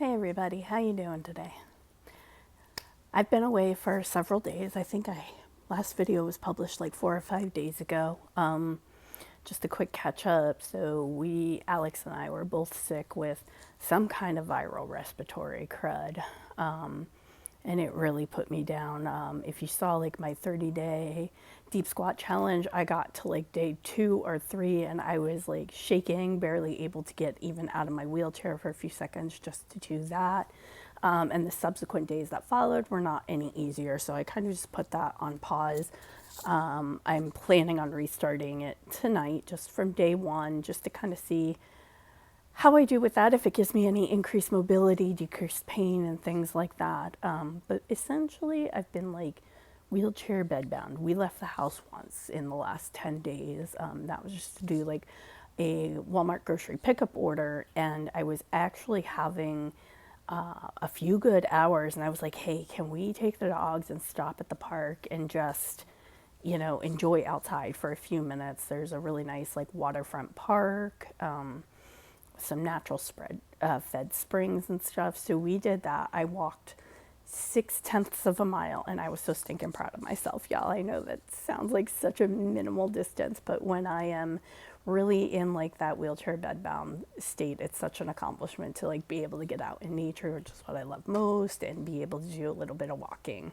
Hey everybody, how you doing today? I've been away for several days. I think last video was published like 4 or 5 days ago. Just a quick catch up. So Alex and I were both sick with some kind of viral respiratory crud. And it really put me down. If you saw like my 30-day deep squat challenge, I got to like day 2 or 3 and I was like shaking, barely able to get even out of my wheelchair for a few seconds just to do that. And the subsequent days that followed were not any easier, so I kind of just put that on pause. I'm planning on restarting it tonight, just from day 1, just to kind of see how I do with that, if it gives me any increased mobility, decreased pain, and things like that. But essentially, I've been like wheelchair bedbound. We left the house once in the last 10 days. That was just to do like a Walmart grocery pickup order, and I was actually having a few good hours, and I was like, hey, can we take the dogs and stop at the park and just, enjoy outside for a few minutes? There's a really nice like waterfront park, some natural fed springs and stuff. So we did that. I walked 6/10 of a mile and I was so stinking proud of myself, y'all. I know that sounds like such a minimal distance, but when I am really in like that wheelchair bedbound state, it's such an accomplishment to like be able to get out in nature, which is what I love most, and be able to do a little bit of walking.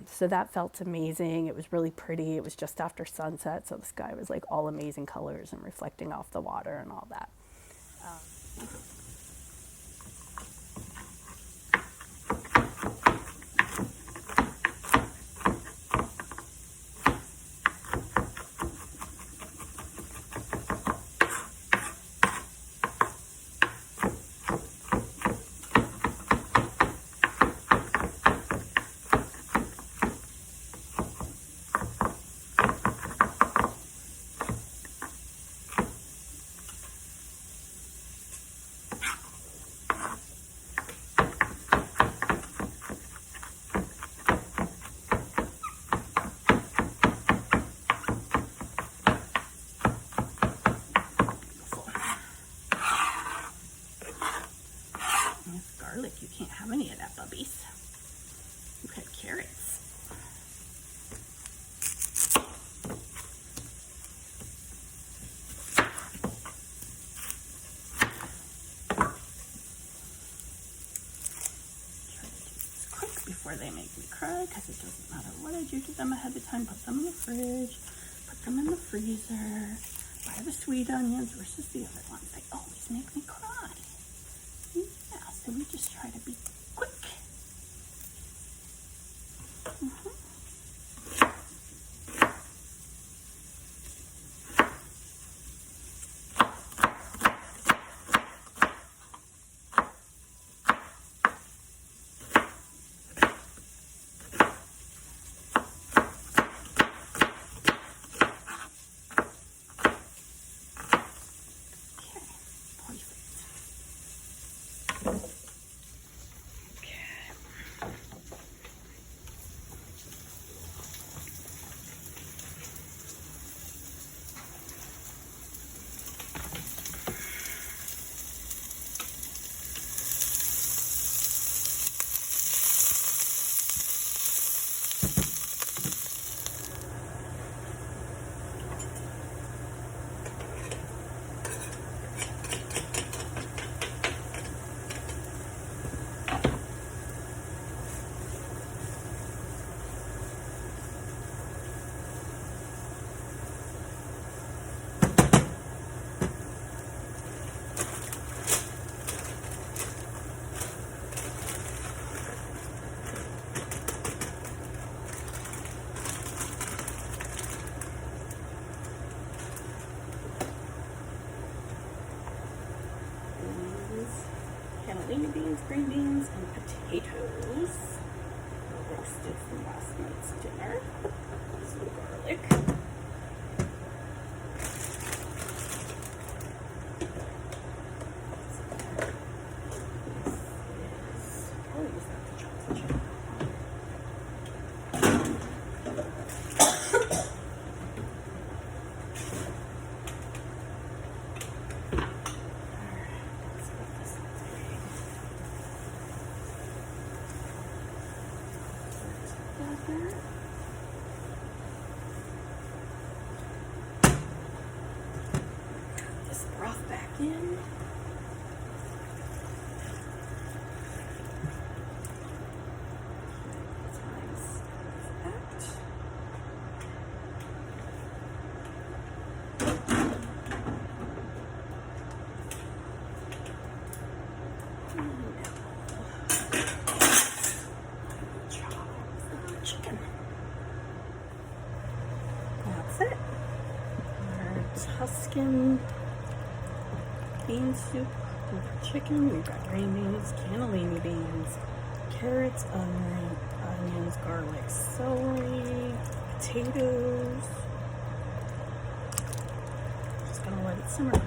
So that felt amazing. It was really pretty. It was just after sunset, so the sky was like all amazing colors and reflecting off the water and all that. It's garlic. You can't have any of that, bubbies. You had carrots. Before they make me cry, because it doesn't matter what I do to them ahead of time. Put them in the fridge, put them in the freezer. Buy the sweet onions versus the other ones. They always make me cry. Yeah, so we just try to be quick. Cannellini beans, green beans, and potatoes. Roasted from last night's dinner. Some garlic. that. Got this broth back in. Chicken. That's it. Our Tuscan bean soup with chicken. We've got green beans, cannellini beans, carrots, onions, garlic, celery, potatoes. Just gonna let it simmer.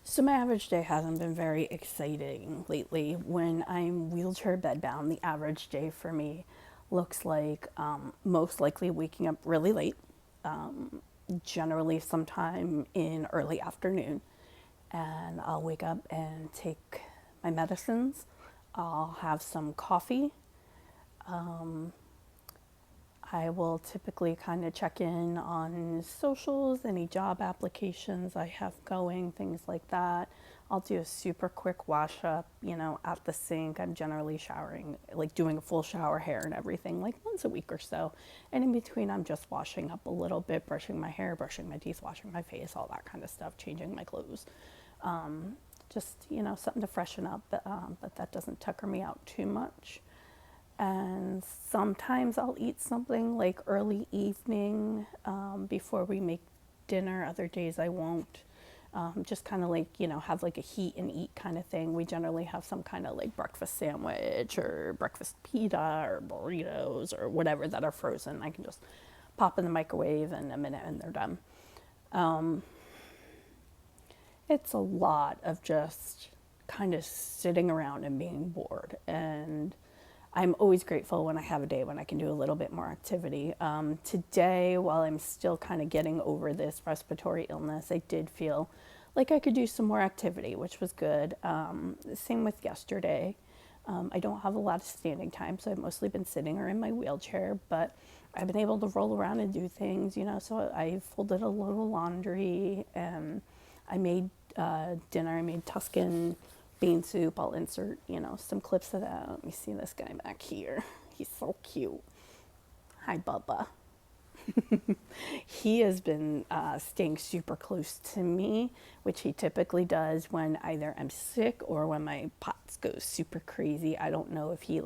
So my average day hasn't been very exciting lately. When I'm wheelchair bedbound, the average day for me looks like most likely waking up really late, generally sometime in early afternoon. And I'll wake up and take my medicines. I'll have some coffee. I will typically kind of check in on socials, any job applications I have going, things like that. I'll do a super quick wash up, at the sink. I'm generally showering, like doing a full shower, hair and everything, like once a week or so. And in between, I'm just washing up a little bit, brushing my hair, brushing my teeth, washing my face, all that kind of stuff, changing my clothes. Just, something to freshen up, but that doesn't tucker me out too much. And sometimes I'll eat something like early evening before we make dinner. Other days I won't. Just kind of like, have like a heat and eat kind of thing. We generally have some kind of like breakfast sandwich or breakfast pita or burritos or whatever that are frozen. I can just pop in the microwave in a minute and they're done. It's a lot of just kind of sitting around and being bored. And I'm always grateful when I have a day when I can do a little bit more activity. Today, while I'm still kind of getting over this respiratory illness, I did feel like I could do some more activity, which was good. Same with yesterday. I don't have a lot of standing time, so I've mostly been sitting or in my wheelchair, but I've been able to roll around and do things, so I folded a load of laundry and I made dinner. I made Tuscan bean soup. I'll insert, some clips of that. Let me see this guy back here. He's so cute. Hi, Bubba. He has been staying super close to me, which he typically does when either I'm sick or when my POTS go super crazy. I don't know if he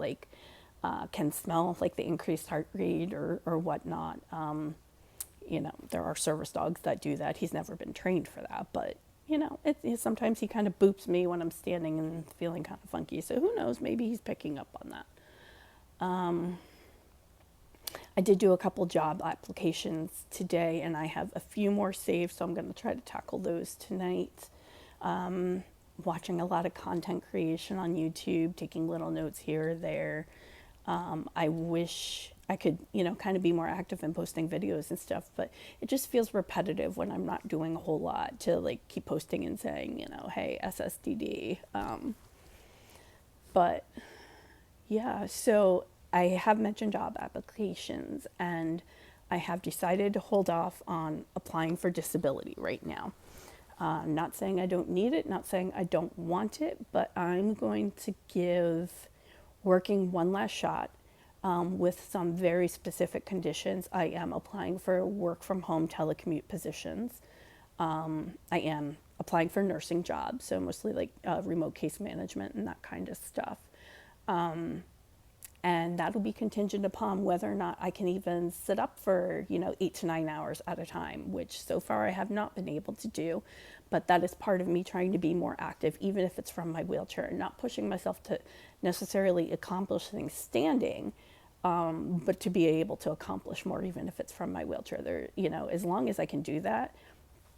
can smell like the increased heart rate or whatnot. There are service dogs that do that. He's never been trained for that, but sometimes he kind of boops me when I'm standing and feeling kind of funky. So who knows? Maybe he's picking up on that. I did do a couple job applications today, and I have a few more saved, so I'm going to try to tackle those tonight. Watching a lot of content creation on YouTube, taking little notes here or there. I wish I could, kind of be more active in posting videos and stuff, but it just feels repetitive when I'm not doing a whole lot to keep posting and saying, hey, SSDD. But yeah, so I have mentioned job applications and I have decided to hold off on applying for disability right now. Not saying I don't need it, not saying I don't want it, but I'm going to give working one last shot. With some very specific conditions. I am applying for work from home telecommute positions. I am applying for nursing jobs, so mostly remote case management and that kind of stuff. And that'll be contingent upon whether or not I can even sit up for 8 to 9 hours at a time, which so far I have not been able to do. But that is part of me trying to be more active, even if it's from my wheelchair, and not pushing myself to necessarily accomplish things standing, but to be able to accomplish more, even if it's from my wheelchair. There, as long as I can do that,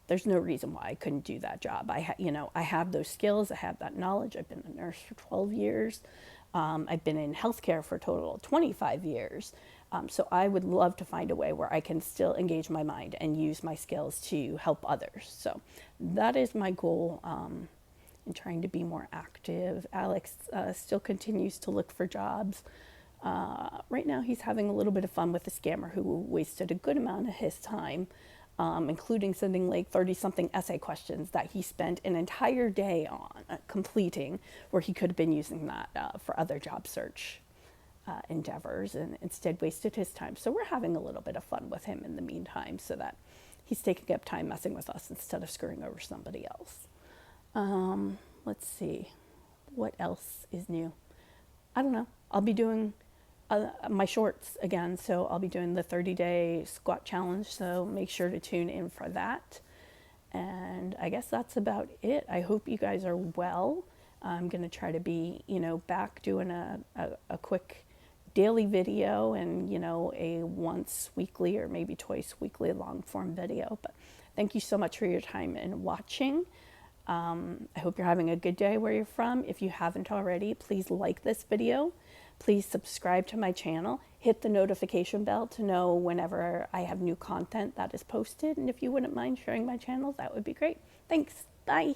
there's no reason why I couldn't do that job. I have those skills. I have that knowledge. I've been a nurse for 12 years. I've been in healthcare for a total of 25 years. So I would love to find a way where I can still engage my mind and use my skills to help others. So that is my goal in trying to be more active. Alex still continues to look for jobs. Right now, he's having a little bit of fun with a scammer who wasted a good amount of his time, including sending like 30-something essay questions that he spent an entire day on completing, where he could have been using that for other job search endeavors, and instead wasted his time. So we're having a little bit of fun with him in the meantime, so that he's taking up time messing with us instead of screwing over somebody else. Let's see, what else is new? I don't know. I'll be doing my shorts again, so I'll be doing the 30-day squat challenge, so make sure to tune in for that. And I guess that's about it. I hope you guys are well. I'm going to try to be, back doing a quick daily video and, a once weekly or maybe twice weekly long form video. But thank you so much for your time and watching. I hope you're having a good day where you're from. If you haven't already, please like this video. Please subscribe to my channel. Hit the notification bell to know whenever I have new content that is posted. And if you wouldn't mind sharing my channel, that would be great. Thanks. Bye.